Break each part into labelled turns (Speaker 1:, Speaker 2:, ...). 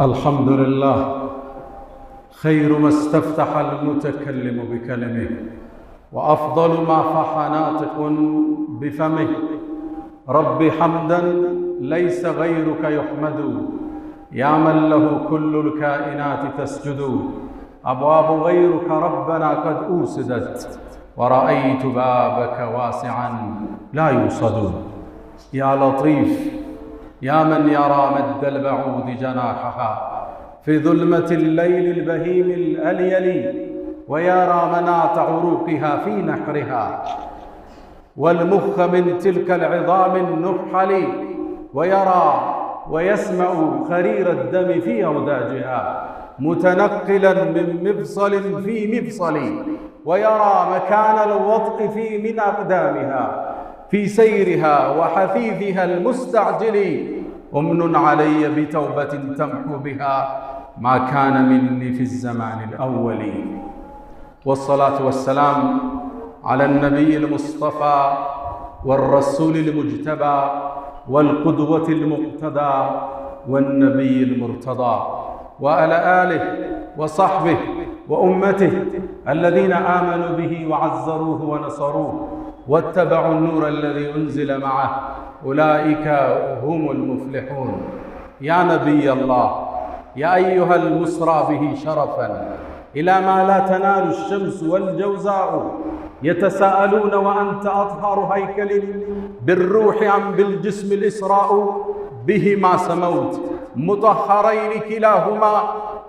Speaker 1: الحمد لله خير ما استفتح المتكلم بكلمه، وأفضل ما فح ناطق بفمه. رب حمدا ليس غيرك يحمد، يا من له كل الكائنات تسجد. أبواب غيرك ربنا قد أوسدت، ورأيت بابك واسعا لا يوصد. يا لطيف يا من يرى مد البعوض جناحها في ظلمة الليل البهيم الأليل، ويرى مناط عروقها في نحرها والمخ من تلك العظام النحل، ويرى ويسمع خرير الدم في أوداجها متنقلا من مفصل في مفصل، ويرى مكان الوطء في من أقدامها في سيرها وحثيثها المستعجل. أمن علي بتوبة تمحو بها ما كان مني في الزمان الأول. والصلاة والسلام على النبي المصطفى والرسول المجتبى والقدوة المقتدى والنبي المرتضى، وعلى آله وصحبه وأمته الذين آمنوا به وعزروه ونصروه واتبعوا النور الذي أنزل معه، أولئك هم المفلحون. يا نبي الله، يا أيها المسرى به شرفا إلى ما لا تنال الشمس والجوزاء، يتساءلون وأنت أطهر هيكل بالروح عن بالجسم الإسراء، بهما سموت مطهرين كلاهما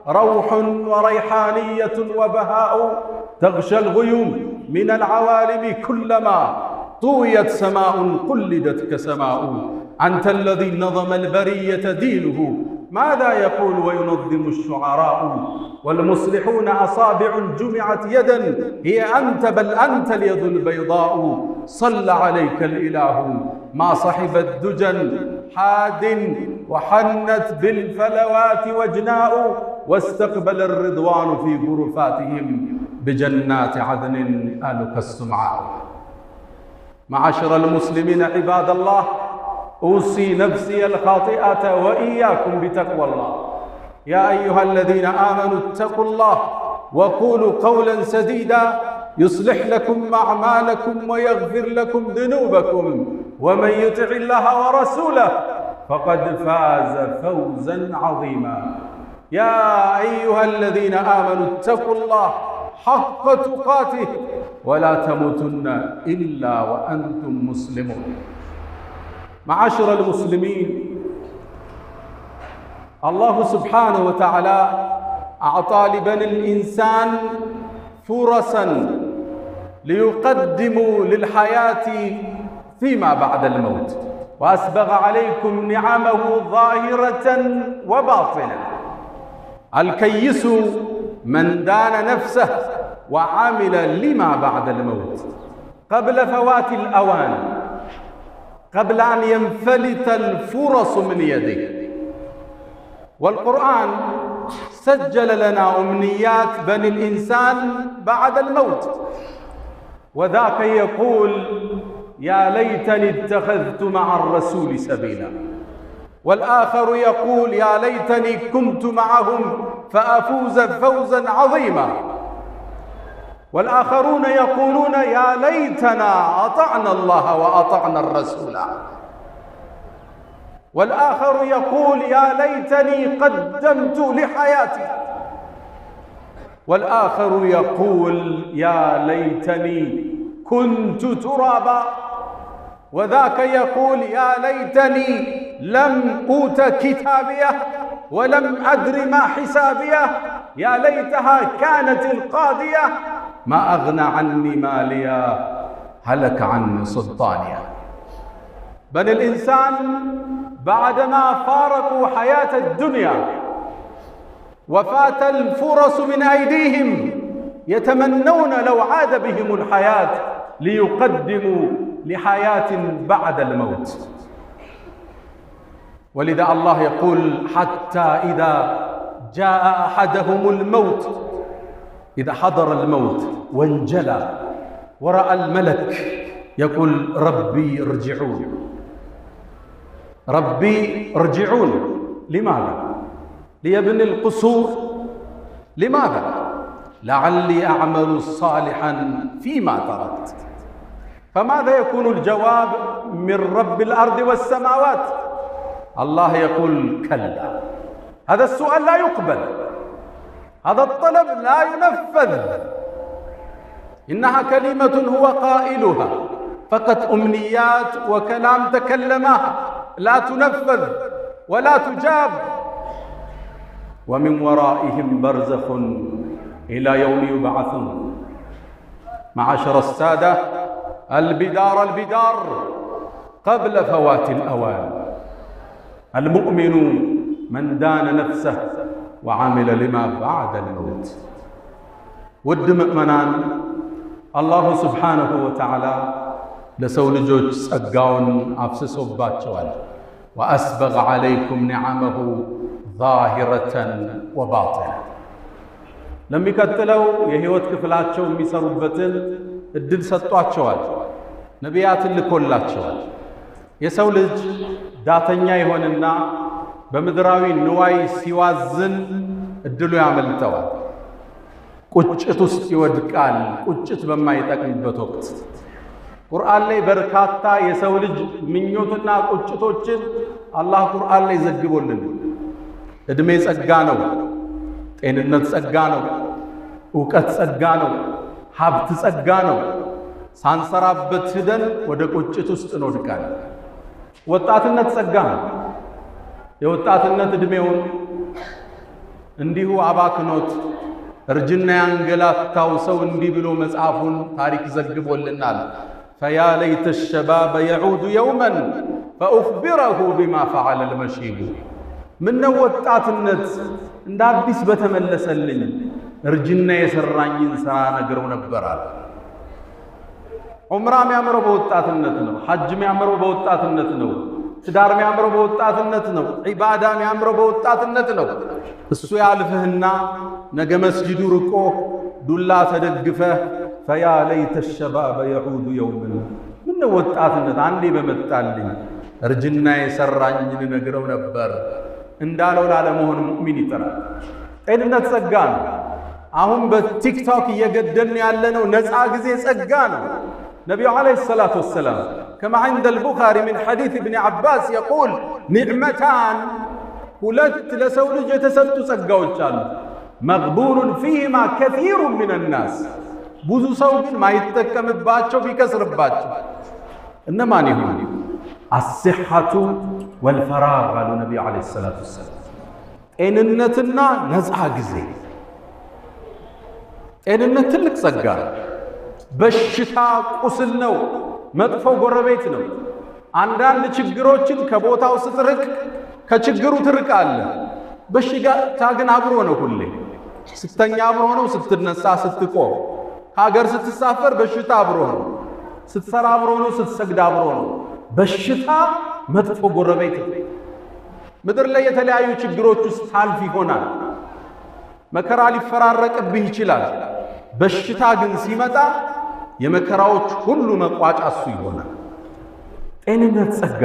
Speaker 1: روح وريحانية وبهاء، تغشى الغيوم من العوالم كلما طويت سماء قلدت كسماء. أنت الذي نظم البرية دينه، ماذا يقول وينظم الشعراء؟ والمصلحون أصابع جمعت يدا، هي أنت بل أنت اليد البيضاء. صلى عليك الإله ما صحبت دجى حاد، وحنت بالفلوات وجناء، واستقبل الرضوان في غرفاتهم بجنات عدن آلك السمعاء. معاشر المسلمين عباد الله، أوصي نفسي الخاطئة وإياكم بتقوى الله. يا أيها الذين آمنوا اتقوا الله وقولوا قولا سديدا يصلح لكم أعمالكم ويغفر لكم ذنوبكم، ومن يطع الله ورسوله فقد فاز فوزا عظيما. يا أيها الذين آمنوا اتقوا الله حق تقاته ولا تموتن إلا وأنتم مسلمون. معاشر المسلمين، الله سبحانه وتعالى أعطى لبني الإنسان فرصا ليقدموا للحياة فيما بعد الموت، وأسبغ عليكم نعمه ظاهرة وباطنة. الكيس من دان نفسه وعمل لما بعد الموت قبل فوات الأوان، قبل أن ينفلت الفرص من يده. والقرآن سجل لنا أمنيات بني الإنسان بعد الموت، وذاك يقول يا ليتني اتخذت مع الرسول سبيلا، والآخر يقول يا ليتني كنت معهم فأفوز فوزا عظيما، والآخرون يقولون يا ليتنا أطعنا الله وأطعنا الرسول، والآخر يقول يا ليتني قدمت لحياتي، والآخر يقول يا ليتني كنت ترابا، وذاك يقول يا ليتني لم أوت كتابيه ولم أدر ما حسابيه، يا ليتها كانت القاضية ما أغنى عني ماليا هلك عني سلطانيا. بني الإنسان بعدما فارقوا حياة الدنيا وفات الفرص من أيديهم يتمنون لو عاد بهم الحياة ليقدموا لحياة بعد الموت. ولذا الله يقول حتى إذا جاء أحدهم الموت، إذا حضر الموت وانجلى ورأى الملك يقول ربي ارجعون، ربي ارجعون. لماذا؟ ليبني القصور. لماذا؟ لعلي أعمل صالحا فيما تركت. فماذا يكون الجواب من رب الأرض والسماوات؟ الله يقول كلا، هذا السؤال لا يقبل، هذا الطلب لا ينفذ. إنها كلمة هو قائلها، فقط أمنيات وكلام تكلمها، لا تنفذ ولا تجاب. ومن ورائهم برزخ إلى يوم يبعثون. معاشر السادة، البدار قبل فوات الأوان. المؤمن من دان نفسه وعمل لما بعد الموت. ود مؤمنان الله سبحانه وتعالى لسو ልጆች ጸጋውን አፍስሶባቸዋል። وأسبغ عليكم نعمه ظاهرة وباطنة። ለሚቀጥለው የህይወት ክፍላቸው የሚሰሩበትን እድል ሰጧቸዋል። ነቢያትን ልኮላቸዋል። የሰው ልጅ ዳተኛ ይሆንና በምድራዊ ንዋይ ሲዋዝን እድሉ ያመልጠዋል። ቁጭት ውስጥ ይወድቃል። ቁጭት በማይጠቅምበት ወቅት ቁርአን ላይ በርካታ የሰው ልጅ ምኞትና ቁጭቶችን አላህ ቁርአን ላይ ዘግቦልን። እድሜ ጸጋ ነው፣ ጤንነት ጸጋ ነው፣ ዕውቀት ጸጋ ነው፣ ሀብት ጸጋ ነው። ሳንሰራበት ሄደን ወደ ቁጭት ውስጥ እንወድቃለን። ወጣትነት ጸጋ ነው። የወጣትነት እድሜውን እንዲሁ አባክኖት እርጅና ያንገላታው ሰው እንዲህ ብሎ መጽሐፉን ታሪክ ዘግቦልናል። فيا ليت الشباب يعود يوما فأخبره بما فعل المشيب. من ወጣትነት እንደ አዲስ በተመለሰልኝ እርጅና የሰራኝን ስራ ነግረው ነበራል። ዑምራ የሚያምረው በወጣትነት ነው። ሐጅ የሚያምረው በወጣትነት ነው። ትዳር የሚያምረው በወጣትነት ነው። ዒባዳ የሚያምረው በወጣትነት ነው። እሱ ያልፍህና ነገ መስጂዱ ርቆ ዱላ ተደግፈህ ፈያ ለይተ الشباب يعود يوما። ምን ወጣትነት አንዴ በመጣልኝ እርጅና የሰራኝን ነግረው ነበር እንዳለው ላለመሆን ሙእሚን ይጠራል። ጤንነት ጸጋ ነው። አሁን በቲክቶክ እየገደልን ያለነው ነፃ ጊዜ ጸጋ ነው። ነቢዩ ዓለይሂ ሰላቱ ወሰላም كما عند البخاري من حديث ابن عباس يقول نعمتان ሁለት ለሰው ልጅ የተሰጡ ጸጋዎች አሉ። مغبون فيهما كثير من الناس ብዙ ሰው ግን ማይጠቀምባቸው ቢከስርባቸው እነማን ይሆኑ? الصحة والفراغ አሉ ነቢዩ ዓለይሂ ሰላቱ ወሰላም። ጤንነትና ነፃ ጊዜ። ጤንነት ትልቅ ጸጋ ነው። በሽታ ቁስል ነው። መጥፎ ጎረቤት ነው። አንዳንድ ችግሮችን ከቦታው ስትርቅ ከችግሩ ትርቃለህ። በሽታ ግን አብሮ ነው። ሁሌ ስተኛ አብሮ ነው፣ ስትነሳ ስትቆም፣ ሀገር ስትሳፈር በሽታ አብሮ ነው፣ ስትሰራ አብሮ ነው፣ ስትሰግድ አብሮ ነው። በሽታ መጥፎ ጎረቤት ነው። ምድር ላይ የተለያዩ ችግሮች ውስጥ ታልፍ ይሆናል። መከራ ሊፈራረቅብህ ይችላል። በሽታ ግን ሲመጣ የመከራዎች ሁሉ መቋጫ እሱ ይሆናል። ጤንነት ጸጋ።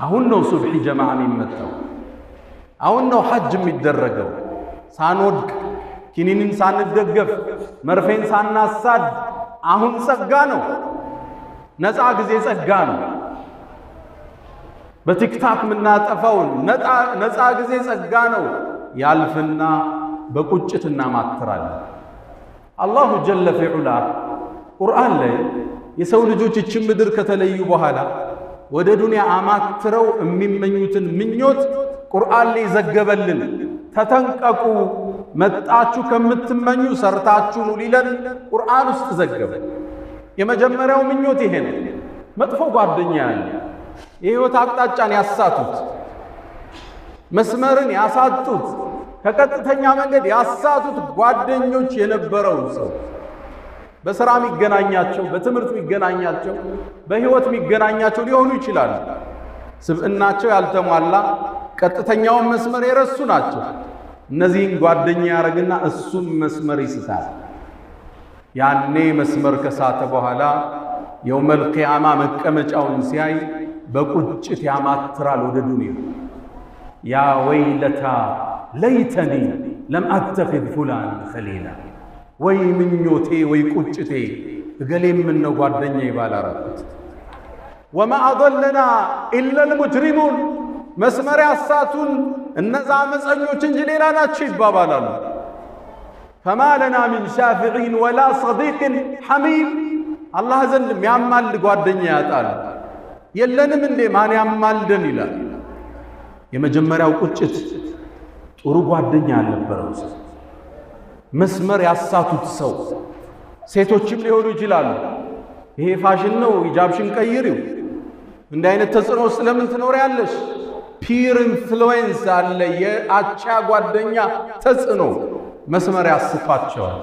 Speaker 1: አሁን ነው ሱብሒ ጀማዓ የሚመጣው። አሁን ነው ሐጅ የሚደረገው። ሳንወድቅ ኪኒንን ሳንደገፍ መርፌን ሳናሳድ አሁን ጸጋ ነው። ነፃ ጊዜ ጸጋ ነው። በቲክታክ የምናጠፋውን ነፃ ጊዜ ጸጋ ነው። ያልፍና በቁጭት እናማትራለን። አላሁ ጀለ ፊዑላ ቁርአን ላይ የሰው ልጆች እችን ምድር ከተለዩ በኋላ ወደ ዱንያ አማትረው የሚመኙትን ምኞት ቁርአን ላይ ዘገበልን። ተጠንቀቁ፣ መጣችሁ ከምትመኙ ሰርታችሁ ኑ ሊለን ቁርአን ውስጥ ዘገበ። የመጀመሪያው ምኞት ይሄ ነው። መጥፎ ጓደኛ ያለ የህይወት አቅጣጫን ያሳቱት፣ መስመርን ያሳጡት፣ ከቀጥተኛ መንገድ ያሳቱት ጓደኞች የነበረው ሰው በሥራ የሚገናኛቸው፣ በትምህርት የሚገናኛቸው፣ በህይወት የሚገናኛቸው ሊሆኑ ይችላሉ። ስብዕናቸው ያልተሟላ ቀጥተኛውን መስመር የረሱ ናቸው። እነዚህን ጓደኛ ያረግና እሱም መስመር ይስታል። ያኔ መስመር ከሳተ በኋላ የውመል ቂያማ መቀመጫውን ሲያይ በቁጭት ያማትራል ወደ ዱንያ። ያ ወይለታ ለይተኒ ለም አተኺዝ ፉላንን ኸሊላ፣ ወይ ምኞቴ ወይ ቁጭቴ እገሌ ምነው ጓደኛዬ ባላረኩት። ወማ አضለና ኢላ ልሙጅሪሙን፣ መስመር ያሳቱን እነዛ አመፀኞች እንጂ ሌላ ናቸው ይባባላሉ። ፈማ ለና ሚን ሻፊዒን ወላ ሰዲቅን ሐሚም፣ አላህ ዘንድ ሚያማልድ ጓደኛ ያጣል። የለንም እንዴ ማን ያማልደን ይላል። የመጀመሪያው ቁጭት ጥሩ ጓደኛ ያልነበረው ሰው፣ መስመር ያሳቱት ሰው። ሴቶችም ሊሆኑ ይችላሉ። ይሄ ፋሽን ነው ሂጃብሽን ቀይሪው፣ እንዲህ አይነት ተጽዕኖ ውስጥ ለምን ትኖሪያለሽ? ፒር ኢንፍሉዌንስ አለ፣ የአቻ ጓደኛ ተጽዕኖ መስመር ያስፋቸዋል።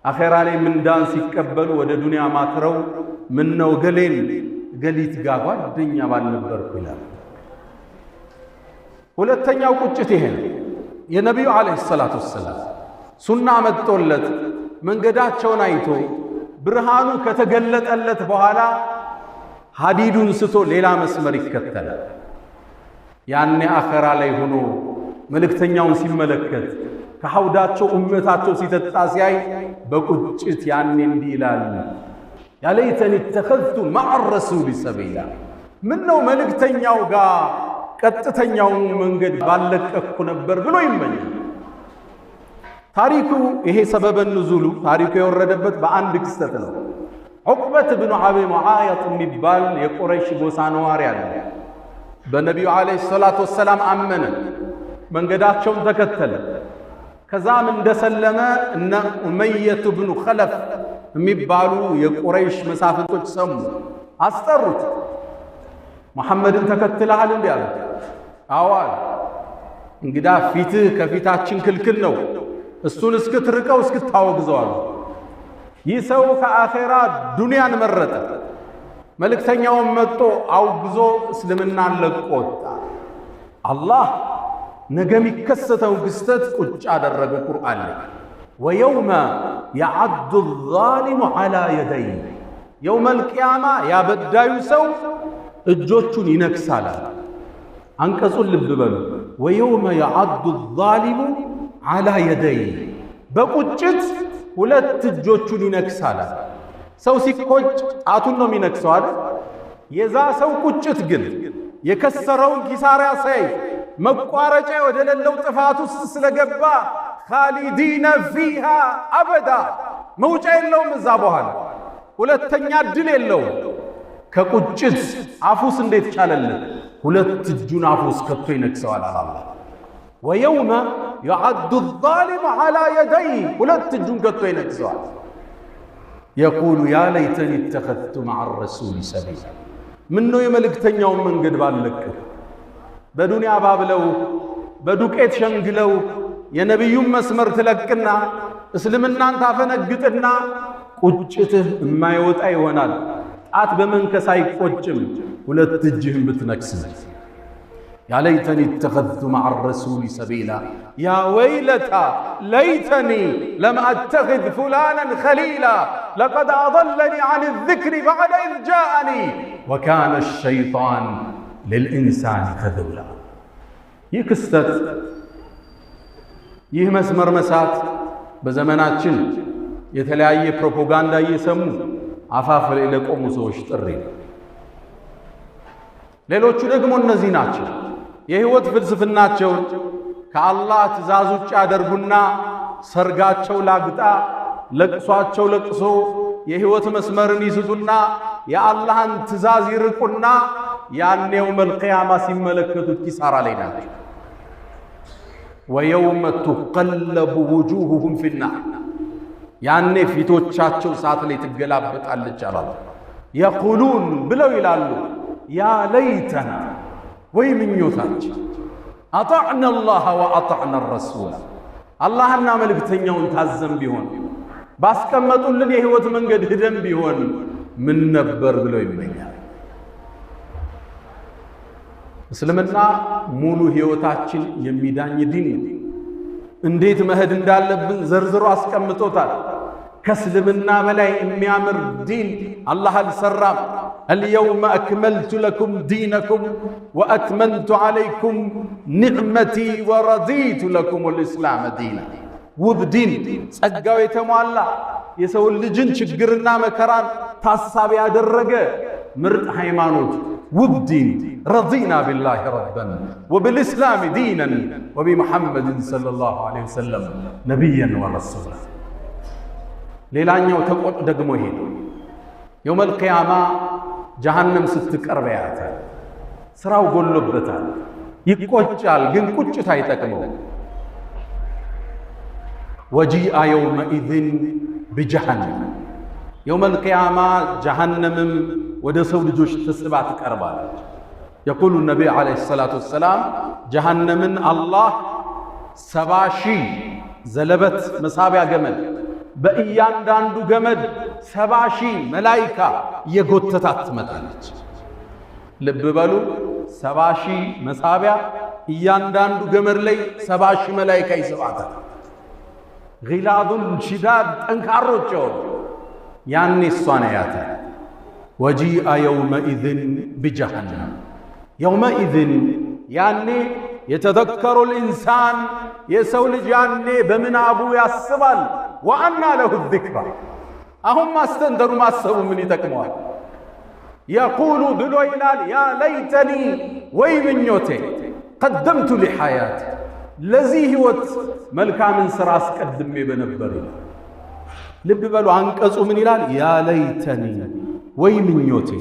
Speaker 1: አኼራ ላይ ምንዳን ሲቀበሉ ወደ ዱንያ ማትረው ምነው ገሌን ገሊት ጋር ጓደኛ ባልነበርኩ ይላል። ሁለተኛው ቁጭት ይሄ ነው። የነቢዩ ዓለይሂ ሰላቱ ወሰላም ሱና መጥቶለት መንገዳቸውን አይቶ ብርሃኑ ከተገለጠለት በኋላ ሀዲዱን ስቶ ሌላ መስመር ይከተላል። ያኔ አኼራ ላይ ሆኖ መልእክተኛውን ሲመለከት ከሐውዳቸው እመታቸው ሲጠጣ ሲያይ በቁጭት ያኔ እንዲህ ይላል፣ ያ ለይተኒ ተኸዝቱ መዐ ረሱሊ ሰቢላ፣ ምን ነው መልእክተኛው ጋር ቀጥተኛውን መንገድ ባለቀኩ ነበር ብሎ ይመኛል። ታሪኩ ይሄ ሰበበ ንዙሉ ታሪኩ የወረደበት በአንድ ክስተት ነው። ዑቅበት ብኑ አቢ ሙዓይጥ የሚባል የቁረይሽ ጎሳ ነዋሪ አለ። በነቢዩ ዓለይሂ ሰላቱ ወሰላም አመነ፣ መንገዳቸውን ተከተለ። ከዛም እንደሰለመ እነ ኡመየቱ ብኑ ኸለፍ የሚባሉ የቁረይሽ መሳፍንቶች ሰሙ፣ አስጠሩት። ሙሐመድን ተከትለሃል እንዲህ አሉት። አዋል እንግዳ ፊትህ ከፊታችን ክልክል ነው፣ እሱን እስክትርቀው እስክታወግዘዋል። ይህ ሰው ከአኼራ ዱንያን መረጠ። መልእክተኛውን መጥቶ አውግዞ እስልምናን ለቆ ወጣ። አላህ ነገ የሚከሰተው ክስተት ቁጭ አደረገ ቁርአን ላይ። ወየውመ የዐዱ ዛሊሙ ዐላ የደይ፣ የውመል ቂያማ ያበዳዩ ሰው እጆቹን ይነክሳል። አንቀጹን ልብ በሉ። ወየውመ የዐዱ ዛሊሙ ዐላ የደይ፣ በቁጭት ሁለት እጆቹን ይነክሳል። ሰው ሲቆጭ ጣቱን ነው የሚነክሰው አይደል? የዛ ሰው ቁጭት ግን የከሰረውን ኪሳራ ሳይ መቋረጫ ወደ ሌለው ጥፋት ውስጥ ስለገባ ኻሊዲነ ፊሃ አበዳ፣ መውጫ የለውም። እዛ በኋላ ሁለተኛ ድል የለውም። ከቁጭት አፉስ እንዴት ቻለለት? ሁለት እጁን አፉስ ከቶ ይነክሰዋል አላህ። ወየውመ የዐዱ ዛሊሙ ዐላ የደይ፣ ሁለት እጁን ከቶ ይነክሰዋል። የቁሉ ያ ለይተኒ ተኸዝቱ መዐ ረሱሊ ሰቢላ፣ ምነው የመልእክተኛውን መንገድ ባልለቅህ። በዱንያ ባብለው በዱቄት ሸንግለው የነቢዩን መስመር ትለቅና እስልምናን ታፈነግጥና ቁጭትህ የማይወጣ ይሆናል። ጣት በመንከስ አይቆጭም፣ ሁለት እጅህን ብትነክስም። ያ ለይተኒ ተኸዝቱ መዐ ረሱሊ ሰቢላ፣ ያ ወይለታ ለይተኒ ለም አተኺዝ ፉላናን ኸሊላ ለቀድ አضለኒ ዐን ዚክሪ በዕደ ኢዝ ጃአኒ ወካነ ሸይጣን ልልኢንሳን ከዙላ። ይህ ክስተት ይህ መስመር መሳት በዘመናችን የተለያየ ፕሮፓጋንዳ እየሰሙ አፋፍ ላይ ለቆሙ ሰዎች ጥሪ። ሌሎቹ ደግሞ እነዚህ ናቸው። የህይወት ፍልስፍናቸውን ከአላህ ትእዛዝ ውጭ ያደርጉና ሰርጋቸው ላግጣ፣ ለቅሷቸው ለቅሶ የህይወት መስመርን ይስቱና የአላህን ትእዛዝ ይርቁና ያኔው መልቂያማ ሲመለከቱት ኪሳራ ላይ ናቸው። ወየውመ ቱቀለቡ ውጁሁሁም ፊናር፣ ያኔ ፊቶቻቸው እሳት ላይ ትገላበጣለች አላህ። የቁሉን ብለው ይላሉ ያ ለይተና፣ ወይ ምኞታችን አጣዕና አላህ ወአጣዕና ረሱላ፣ አላህና መልእክተኛውን ታዘን ቢሆን ባስቀመጡልን የህይወት መንገድ ሂደን ቢሆን ምን ነበር ብለው ይመኛል። እስልምና ሙሉ ህይወታችን የሚዳኝ ዲን ነው። እንዴት መሄድ እንዳለብን ዘርዝሮ አስቀምጦታል። ከእስልምና በላይ የሚያምር ዲን አላህ አልሰራም። اليوم أكملت لكم دينكم وأتممت عليكم نعمتي ورضيت لكم الإسلام دينا وبدين ጸጋው የተሟላ የሰው ልጅን ችግርና መከራን ታሳቢ ያደረገ ምርጥ ሃይማኖት وبدين رضينا بالله ربا وبالإسلام دينا وبمحمد صلى الله عليه وسلم نبيا ورسولا ሌላኛው ተቆጥ ደግሞ ይሄ يوم القيامة جهنم ስትቀርብ ያያታል ስራው ጎሎበታል ይቆጫል ግን ቁጭት አይጠቅመው وجيء يومئذ بجهنم يوم القيامة جهنم ወደ ሰው ልጆች ተስባ ትቀርባለች يقول النبي عليه الصلاة والسلام جهنمን አላህ 70,000 ዘለበት መሳቢያ ገመድ በእያንዳንዱ ገመድ 70,000 መላእክት የጎተታት ትመጣለች ልብ በሉ 70,000 መሳቢያ እያንዳንዱ ገመድ ላይ 70,000 መላእክት ይሰባታል غلاظ شداد ጠንካሮች ያኔ እሷን ያያታል وجيء يومئذ بجهنم يومئذ يعني يتذكر الإنسان يسولج يعني بمنابو ياسبال وأنى له الذكرى أهم ما استندروا ما سبوا من يتكموال يقول بلويلال يا ليتني ويمنيوتي قدمت لحياتي لذي هوت ملكا من سراس قدمي بنبري لب بلو عنكسو من يلال يا ليتني ويمنيوتي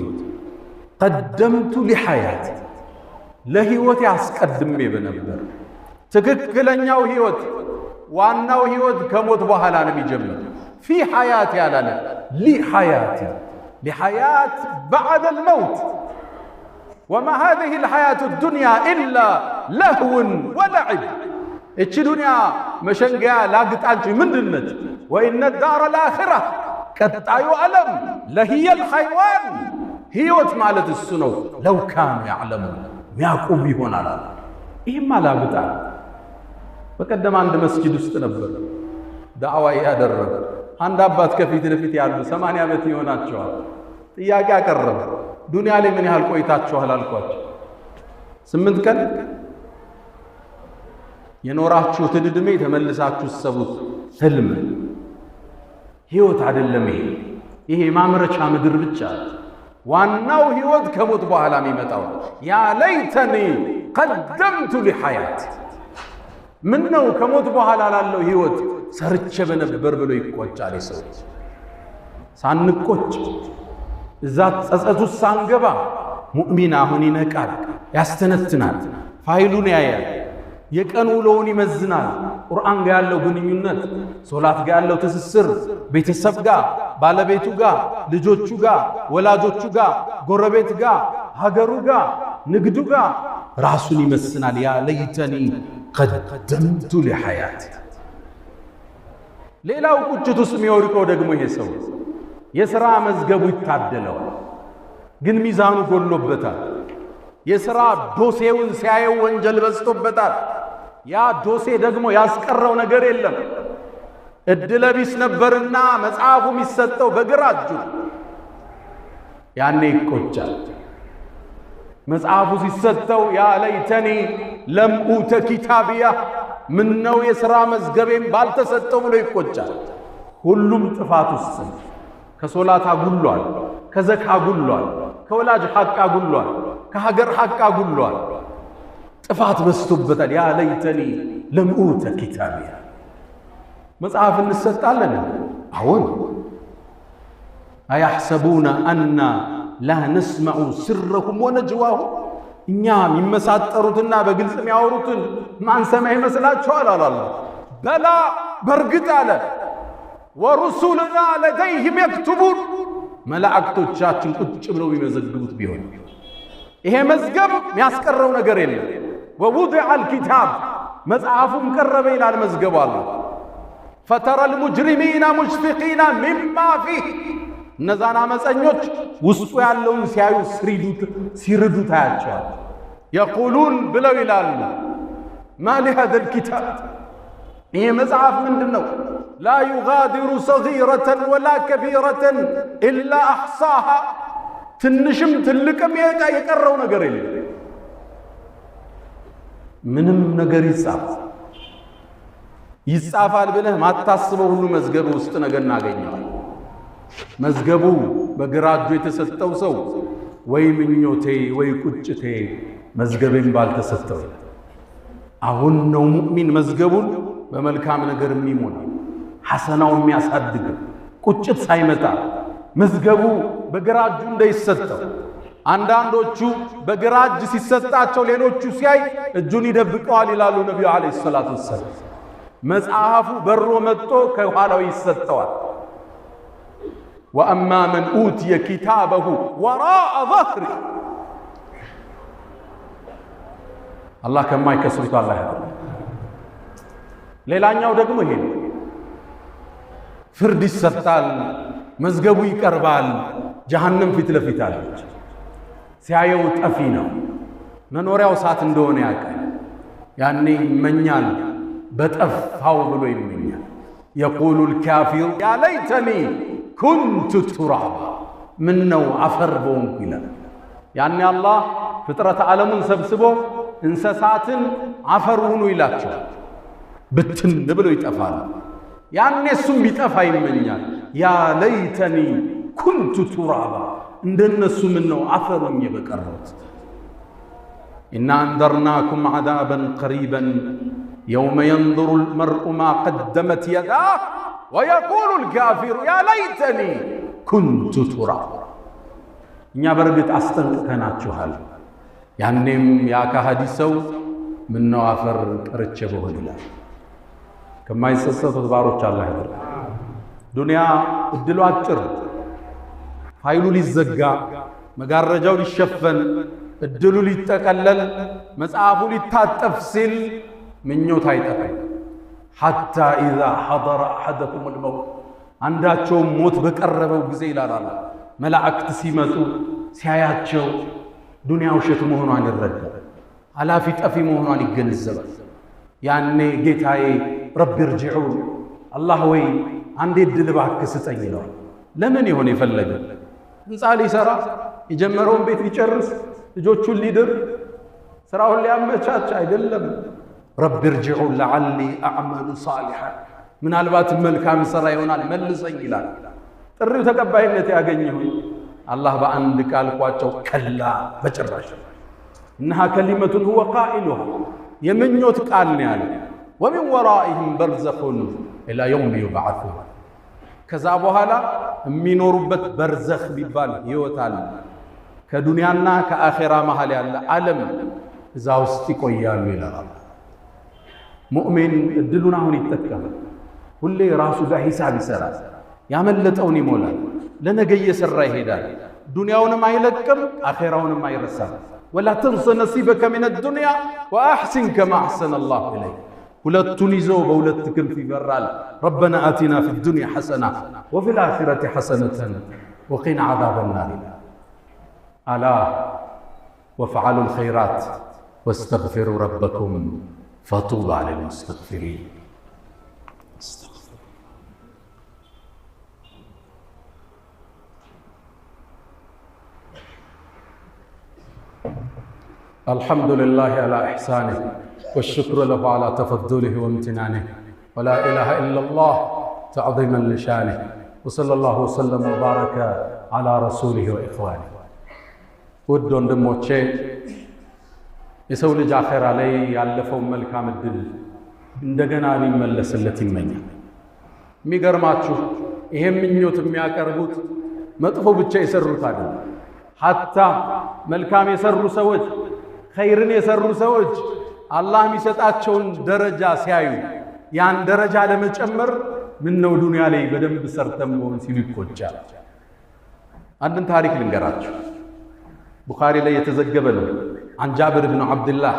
Speaker 1: قدمت لحياتي لهيوتي أسقدمي بنبر تككلنياو هيوت واناو هيوت كموت بحالا نبي جميل في حياتي على لحياتي لحياة بعد الموت وما هذه الحياة الدنيا إلا لهو ولعب اتش دنيا مشنقا لاقت عنشي من دنت وإن الدار الآخرة كتايو ألم لهي الحيوان هيوت مالت السنو لو كانوا يعلمون مياقوم بيهون على إما لاقت عنه فقدم عند مسجد استنبر دعوة إياد الرب عند أبات كفيت لفيت يعلم 8 ዓመት ይሆናቸዋል ጥያቄ አቀረበ ዱንያ ላይ ምን ያህል ቆይታችኋል አልኳቸው 8 ቀን የኖራችሁት እድሜ ተመልሳችሁ ሰቡት ህልም ህይወት አይደለም ይሄ ማምረቻ ምድር ብቻ ዋናው ህይወት ከሞት በኋላ የሚመጣው ያ ለይተኒ قدمت لحياتي ምን ነው ከሞት በኋላ ላለው ህይወት ሰርቼ በነበር ብሎ ይቆጫል ሰው ሳንቆጭ እዛ ጸጸቱ ሳንገባ ሙእሚን አሁን ይነቃል ያስተነትናል ፋይሉን ያያል የቀን ውሎውን ይመዝናል ቁርአን ጋር ያለው ግንኙነት ሶላት ጋር ያለው ትስስር ቤተሰብ ጋር ባለቤቱ ጋር ልጆቹ ጋር ወላጆቹ ጋር ጎረቤት ጋር ሀገሩ ጋር ንግዱ ጋር ራሱን ይመስናል ያ ለይተኒ قدمت لحياتي ሌላው ቁጭት ውስጥ የሚወድቀው ደግሞ ይሄ ሰው የሥራ መዝገቡ ይታደለው ግን ሚዛኑ ጎሎበታል የሥራ ዶሴውን ሲያየው ወንጀል በዝቶበታል ያ ዶሴ ደግሞ ያስቀረው ነገር የለም እድለቢስ ነበርና መጽሐፉ የሚሰጠው በግራ እጁ ያኔ ይቆጫል መጽሐፉ ሲሰጠው ያ ለይተኒ ለም ኡተ ኪታቢያ ምን ነው የሥራ መዝገቤን ባልተሰጠው ብሎ ይቆጫል ሁሉም ጥፋት ውስጥ ከሶላት አጉሏል ከዘካ አጉሏል ከወላጅ ሐቅ አጉሏል ከሀገር ሐቅ አጉሏል ጥፋት በዝቶበታል ያ ለይተኒ ለም ኡተ ኪታቢያ መጽሐፍ እንሰጣለን አሁን አያሕሰቡና አና ላ ነስመዑ ስረሁም ወነጅዋሁም እኛ የሚመሳጠሩትና በግልጽ የሚያወሩትን ማንሰማ ይመስላችኋል አላህ በላ በርግጥ አለ ወሩሱልና ለደይህም የክቱቡን መላእክቶቻችን ቁጭ ብለው የሚመዘግቡት ቢሆን ይሄ መዝገብ የሚያስቀረው ነገር የለም ወውضع الكتاب መጽሐፉም ቀረበ ይላል መዝገቡ አላህ فترى المجرمين مشفقين مما فيه እነዛን አመፀኞች ውስጡ ያለውን ሲያዩ ሲርዱ ታያቸዋል يقولون ብለው ይላሉ ما لهذا الكتاب ይሄ መጽሐፍ ምንድነው لا يغادر صغيرة ولا كبيرة إلا أحصاها ትንሽም ትልቅም የቀረው ነገር የለም። ምንም ነገር ይጻፋል ብለህ ማታስበው ሁሉ መዝገብ ውስጥ ነገር እናገኘዋል። መዝገቡ በግራ እጁ የተሰጠው ሰው ወይ ምኞቴ ወይ ቁጭቴ መዝገቤን ባልተሰጠው። አሁን ነው ሙእሚን መዝገቡን በመልካም ነገር የሚሞላ ሐሰናው የሚያሳድግ ቁጭት ሳይመጣ መዝገቡ በግራ እጁ እንዳይሰጠው። አንዳንዶቹ በግራ እጅ ሲሰጣቸው ሌሎቹ ሲያይ እጁን ይደብቀዋል ይላሉ ነብዩ አለይሂ ሰላቱ ወሰለም። መጽሐፉ በሮ መጥቶ ከኋላው ይሰጠዋል። ወአማ መን ኡትየ ኪታበሁ ወራአ ظهሪ አላህ ከማይከስሩት አላህ ያለው። ሌላኛው ደግሞ ይሄ ፍርድ ይሰጣል፣ መዝገቡ ይቀርባል። ጀሃነም ፊት ለፊት አለች። ሲያየው ጠፊ ነው፣ መኖሪያው እሳት እንደሆነ ያውቃል። ያኔ ይመኛል፣ በጠፋው ብሎ ይመኛል። የቁሉ ልካፊሩ ያ ለይተኒ ኩንቱ ቱራባ፣ ምን ነው አፈር በሆንኩ ይላል። ያኔ አላህ ፍጥረት ዓለሙን ሰብስቦ እንስሳትን አፈር ሁኑ ይላቸዋል። ብትን ብሎ ይጠፋል። ያኔ እሱም ቢጠፋ ይመኛል። ያ ለይተኒ ኩንቱ ቱራባ፣ እንደነሱ ምን ነው አፈር ሆኜ በቀረሁት። ኢና አንዘርናኩም ዐዛበን ቀሪበን የውመ የንظሩ ልመርኡ ማ ቀደመት የዳህ ወየቁሉ ልካፊሩ ያ ለይተኒ ኩንቱ ቱራባ። እኛ በእርግጥ አስጠንቅቀናችኋል። ያኔም ያ ከሃዲ ሰው ምነው አፈር ቀርቼ በሆን ይላል። ከማይጸጸቱት ባሮች አላህ ያደርግ። ዱንያ እድሉ አጭር፣ ፋይሉ ሊዘጋ፣ መጋረጃው ሊሸፈን፣ እድሉ ሊጠቀለል፣ መጽሐፉ ሊታጠፍ ሲል ምኞት አይጠፋም። ሐታ ኢዛ ሐضረ አሐደኩም ልመውት፣ አንዳቸውም ሞት በቀረበው ጊዜ ይላል መላእክት ሲመጡ ሲያያቸው ዱንያ ውሸት መሆኗን ይረዳል። አላፊ ጠፊ መሆኗን ይገነዘባል። ያኔ ጌታዬ ረቢ እርጅዑን፣ አላህ ወይ አንዴ እድል እባክህ ስጠኝ ይለዋል። ለምን ይሆን የፈለገ? ህንፃ ሊሰራ የጀመረውን ቤት ሊጨርስ ልጆቹን ሊድር ስራውን ሊያመቻች አይደለም። ረቢ እርጅዑን ለዓሊ አዕመሉ ሳሊሐን፣ ምናልባት መልካም ሥራ ይሆናል መልሰኝ ይላል። ጥሪው ተቀባይነት ያገኝ ይሆን? አላህ በአንድ ቃል ቋጨው፣ ከላ በጭራሽ። እነሃ ከሊመቱን ሁወ ቃኢሉሃ፣ የምኞት ቃል ነው ያለ። ወሚን ወራኢህም በርዘኹን ኢላ የውም ዩብዓሱን፣ ከዛ በኋላ የሚኖሩበት በርዘኽ ቢባል ህይወት አለ። ከዱንያና ከአኼራ መሃል ያለ ዓለም እዛ ውስጥ ይቆያሉ ይላል። ሙእሚን እድሉን አሁን ይጠቀማል። ሁሌ ራሱ ጋር ሂሳብ ይሰራል፣ ያመለጠውን ይሞላል፣ ለነገ እየሰራ ይሄዳል። ዱንያውንም አይለቅም፣ አኼራውንም አይረሳም። ወላ ተንሰ ነሲበከ ሚነ ዱንያ ወአሕሲን ከማ አሕሰነ አላሁ ኢለይክ። ሁለቱን ይዞ በሁለት ክንፍ ይበራል። ረበና አቲና ፊ ዱንያ ሐሰና ወፊ ልአኺረቲ ሐሰነተን ወቂና ዐዛበ ናር። አላ ወፍዐሉ ልኸይራት ወስተግፊሩ ረበኩም ፈጡባ ሊልሙስተግፊሪን። الحمد لله على إحسانه والشكر له على تفضله وامتنانه ولا إله إلا الله تعظيما لشانه وصلى الله وسلم وبارك على رسوله وإخوانه. ውድ ወንድሞቼ የሰው ልጅ አኼራ ላይ ያለፈው መልካም እድል እንደገና ሊመለስለት ይመኛል። የሚገርማችሁ ይሄ ምኞት የሚያቀርቡት መጥፎ ብቻ የሰሩት አይደለም። ሐታ መልካም የሰሩ ሰዎች፣ ኸይርን የሰሩ ሰዎች አላህ የሚሰጣቸውን ደረጃ ሲያዩ ያን ደረጃ ለመጨመር ምን ነው ዱንያ ላይ በደንብ ሰርተም መሆን ሲሉ ይቆጫል። አንድን ታሪክ ልንገራችሁ። ቡኻሪ ላይ የተዘገበ ነው። عن جابر بن عبد الله،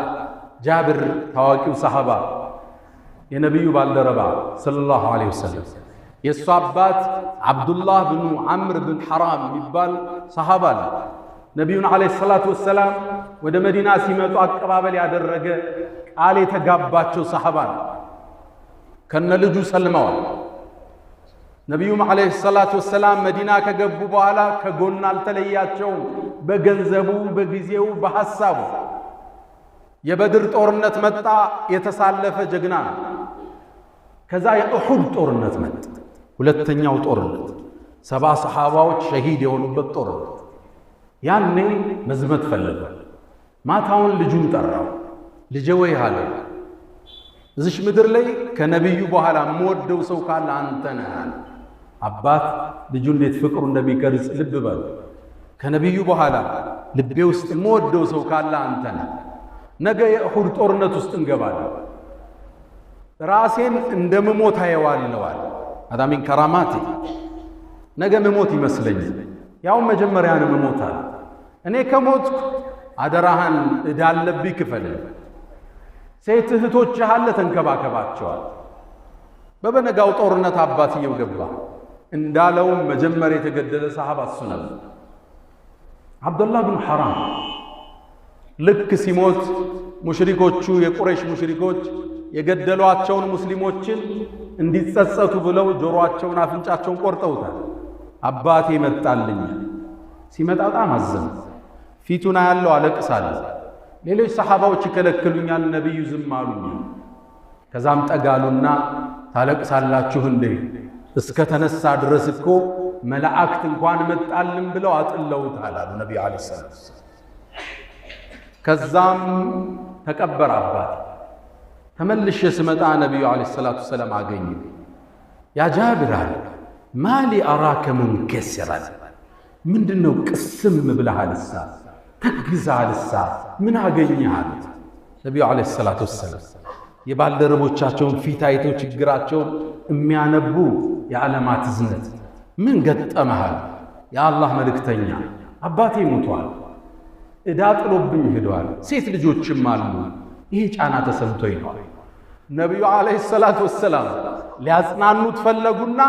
Speaker 1: جابر ታዋቂው ሰሃባ የነብዩ ባልደረባ ሰለላሁ ዐለይሂ ወሰለም የሱ አባት አብዱላህ ብኑ ዐምር ብን ሐራም የሚባል ሰሃባ ነው። ነቢዩን ዐለይሂ ሰላቱ ወሰላም ወደ መዲና ሲመጡ አቀባበል ያደረገ ቃል የተጋባቸው ሰሃባ ነው። ከነ ልጁ ሰልመዋል። ነቢዩም ዓለይሂ ሰላቱ ወሰላም መዲና ከገቡ በኋላ ከጎን አልተለያቸውም። በገንዘቡ፣ በጊዜው፣ በሐሳቡ። የበድር ጦርነት መጣ፣ የተሳለፈ ጀግና ነው። ከዛ የኡሑድ ጦርነት መጣ፣ ሁለተኛው ጦርነት 70 ሰሓባዎች ሸሂድ የሆኑበት ጦርነት። ያኔ መዝመት ፈለገ። ማታውን ልጁን ጠራው። ልጄ ወይ አለ፣ እዚሽ ምድር ላይ ከነቢዩ በኋላ የምወደው ሰው ካለ አንተ ነህ አለ። አባት ልጁ እንዴት ፍቅሩ እንደሚቀርጽ ልብ በሉ። ከነቢዩ በኋላ ልቤ ውስጥ የምወደው ሰው ካለ አንተ ነህ። ነገ የኡሑድ ጦርነት ውስጥ እንገባለን። ራሴን እንደምሞት አየዋለዋል። አዳ ሚን ከራማቲ ነገ ምሞት ይመስለኛል። ያው መጀመሪያን ምሞት አለ። እኔ ከሞትኩ አደራህን እዳለብኝ ክፈልኝ። ሴት እህቶችህ አለ ተንከባከባቸዋል። በበነጋው ጦርነት አባትየው ገባ። እንዳለውም መጀመሪያ የተገደለ ሰሃባ እሱ ነበር፣ አብዱላህ ብን ሐራም። ልክ ሲሞት ሙሽሪኮቹ የቁረይሽ ሙሽሪኮች የገደሏቸውን ሙስሊሞችን እንዲጸጸቱ ብለው ጆሮአቸውን አፍንጫቸውን ቆርጠውታል። አባቴ መጣልኝ። ሲመጣ በጣም አዘነ። ፊቱን ያለው አለቅሳለሁ። ሌሎች ሰሓባዎች ይከለክሉኛል፣ ነቢዩ ዝም አሉኝ። ከዛም ጠጋሉና ታለቅሳላችሁ እንዴ? እስከ ተነሳ ድረስ እኮ መላእክት እንኳን መጣልን ብለው አጥለውታል አሉ ነቢዩ ዓለይሂ ሰላም። ከዛም ተቀበረ አባቴ። ተመልሼ ስመጣ ነቢዩ ዓለይሂ ሰላቱ ወሰላም አገኙ። ያ ጃብር አለ ማሊ አራከ ሙንከሲራን፣ ምንድነው ቅስም ብለሃልሳ ተግዛልሳ ምን አገኘሃል? ነቢዩ ዓለይሂ ሰላቱ ወሰላም የባልደረቦቻቸውን ፊት አይተው ችግራቸውን የሚያነቡ የዓለማት እዝነት ምን ገጠመሃል? የአላህ መልእክተኛ አባቴ ሞቷል፣ ዕዳ ጥሎብኝ ሄደዋል፣ ሴት ልጆችም አሉ፣ ይሄ ጫና ተሰምቶኝ ነው። ነቢዩ ዓለይሂ ሰላቱ ወሰላም ሊያጽናኑት ፈለጉና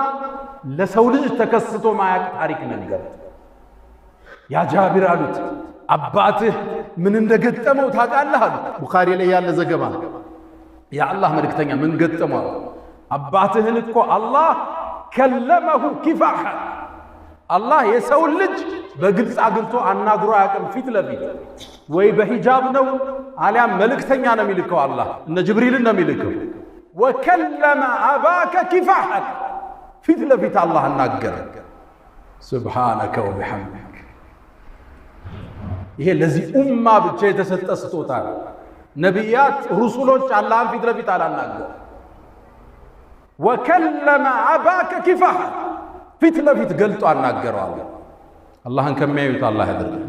Speaker 1: ለሰው ልጅ ተከስቶ ማያቅ ታሪክ ነገሩት። ያ ጃቢር አሉት አባትህ ምን እንደገጠመው ታውቃለህ አሉት። ቡኻሪ ላይ ያለ ዘገባ። የአላህ መልእክተኛ ምን ገጠመው? አባትህን እኮ አላህ ከለመሁ ኪፋሐ፣ አላህ የሰው ልጅ በግልጽ አግኝቶ አናግሮ አያውቅም። ፊት ለፊት ወይ በሂጃብ ነው አሊያም መልእክተኛ ነው የሚልከው። አላህ እነ ጅብሪልን ነው የሚልከው። ወከለመ አባከ ኪፋሐ፣ ፊት ለፊት አላህ አናገረ። ሱብሓነከ ወቢሐምዲክ። ይሄ ለዚህ ኡማ ብቻ የተሰጠ ስጦታ ነው። ነቢያት ሩሱሎች አላህን ፊት ለፊት አላናገሩ። ወከለመ አባከ ኪፋሐ፣ ፊት ለፊት ገልጦ አናገረው። አላህን ከሚያዩት አላህ ያደርጋል።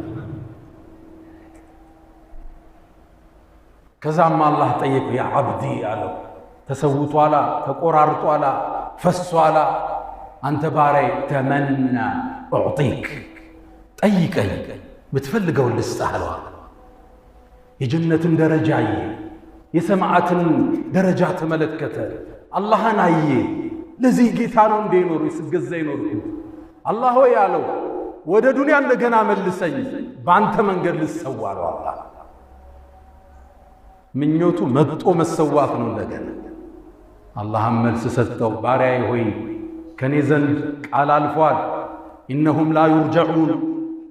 Speaker 1: ከዛም አላህ ጠየቀው፣ ያ ዓብዲ አለው፣ ተሰውቷላ፣ ተቆራርጧላ፣ ፈሷላ፣ አንተ ባሪያዬ ተመና ኡዕጢክ፣ ጠይቀኝ ብትፈልገውን ልስጥህ አለው። የጀነትን ደረጃ አየ፣ የሰማዓትን ደረጃ ተመለከተ፣ አላህን አየ። ለዚህ ጌታ ነው እንደ ይኖሩ ስገዛ ይኖሩ። አላህ ሆይ አለው ወደ ዱንያ እንደገና መልሰኝ፣ በአንተ መንገድ ልሰዋ አለው። አላህ ምኞቱ መጥቶ መሰዋት ነው እንደገና። አላህም መልስ ሰጠው፣ ባሪያዬ ሆይ ከኔ ዘንድ ቃል አልፏል። ኢነሁም ላ ዩርጀዑን፣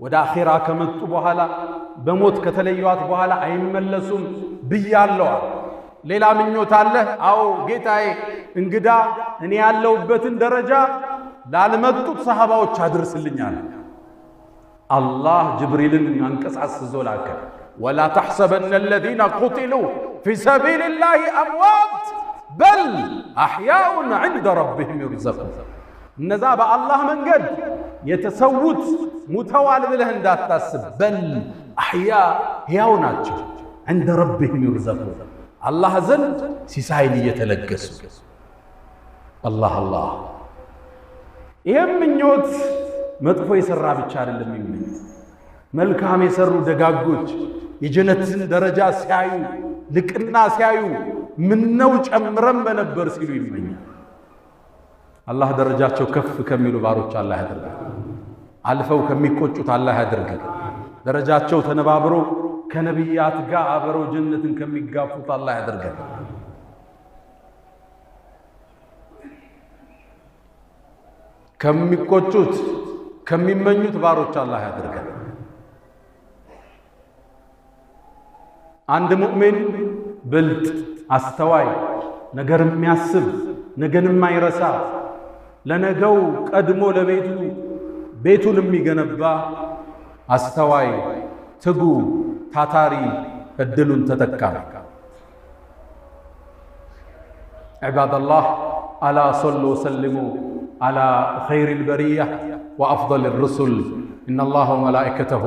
Speaker 1: ወደ አኼራ ከመጡ በኋላ በሞት ከተለዩዋት በኋላ አይመለሱም ብያለዋል። ሌላ ምኞት አለህ? አዎ ጌታዬ፣ እንግዳ እኔ ያለሁበትን ደረጃ ላልመጡት ሰሃባዎች አድርስልኛል። አላህ ጅብሪልን አንቀሳስዞ ላከ። ወላ ተሕሰበነ አለዚነ ቁቲሉ ፊ ሰቢልላሂ አምዋት በል አሕያኡን ዐንደ ረቢሂም ዩርዘቁን። እነዛ በአላህ መንገድ የተሰዉት ሙተዋል ብለህ እንዳታስብ፣ በል አሕያ ሕያው ናቸው፣ ዐንደ ረቢሂም ዩርዘቁን፣ አላህ ዘንድ ሲሳይን እየተለገሱ። አላህ አላህ። ይህም ምኞት መጥፎ የሠራ ብቻ አይደለም የሚመኝ፣ መልካም የሠሩ ደጋጎች የጀነትን ደረጃ ሲያዩ፣ ልቅና ሲያዩ ምነው ጨምረን በነበር ሲሉ ይመኛል። አላህ ደረጃቸው ከፍ ከሚሉ ባሮች አላህ ያደርጋል። አልፈው ከሚቆጩት አላህ ያደርጋል። ደረጃቸው ተነባብሮ ከነቢያት ጋር አብረው ጀነትን ከሚጋፉት አላህ ያደርጋል። ከሚቆጩት ከሚመኙት ባሮች አላህ ያድርገን። አንድ ሙእሚን ብልጥ አስተዋይ ነገር የሚያስብ ነገን የማይረሳ ለነገው ቀድሞ ለቤቱ ቤቱን የሚገነባ አስተዋይ ትጉ ታታሪ እድሉን ተጠቃሚ عباد الله ألا صلوا وسلموا على خير البرية وأفضل الرسل إن الله وملائكته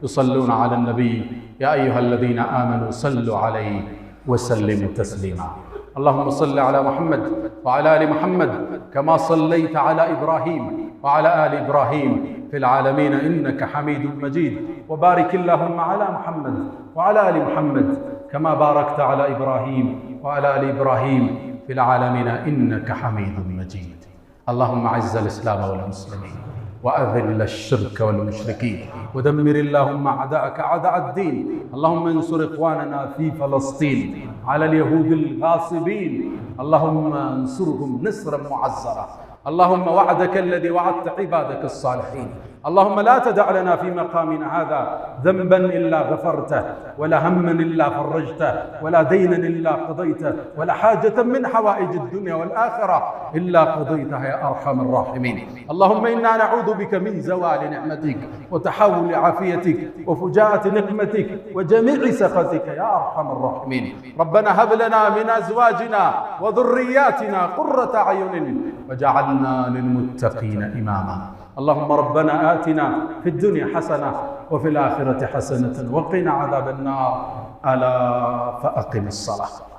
Speaker 1: يصلون على النبي يا أيها الذين آمنوا صلوا عليه وسلموا تسليما اللهم صل على محمد وعلى آل محمد كما صليت على إبراهيم وعلى آل إبراهيم في العالمين إنك حميد مجيد وبارك اللهم على محمد وعلى آل محمد كما باركت على إبراهيم وعلى آل إبراهيم في العالمين إنك حميد مجيد اللهم أعز الإسلام والمسلمين وأذل الشرك والمشركين ودمر اللهم أعداءك أعداء الدين اللهم انصر إخواننا في فلسطين على اليهود الغاصبين اللهم انصرهم نصرا معزرا اللهم وعدك الذي وعدت عبادك الصالحين اللهم لا تدع لنا في مقامنا هذا ذنبا إلا غفرته ولا هما إلا فرجته ولا دينا إلا قضيته ولا حاجة من حوائج الدنيا والآخرة إلا قضيتها يا أرحم الراحمين اللهم إنا نعوذ بك من زوال نعمتك وتحول عافيتك وفجاءة نقمتك وجميع سخطك يا أرحم الراحمين ربنا هب لنا من أزواجنا وذرياتنا قرة أعين وجعلنا للمتقين إماما اللهم ربنا آتنا في الدنيا حسنة وفي الآخرة حسنة وقنا عذاب النار ألا فأقم الصلاة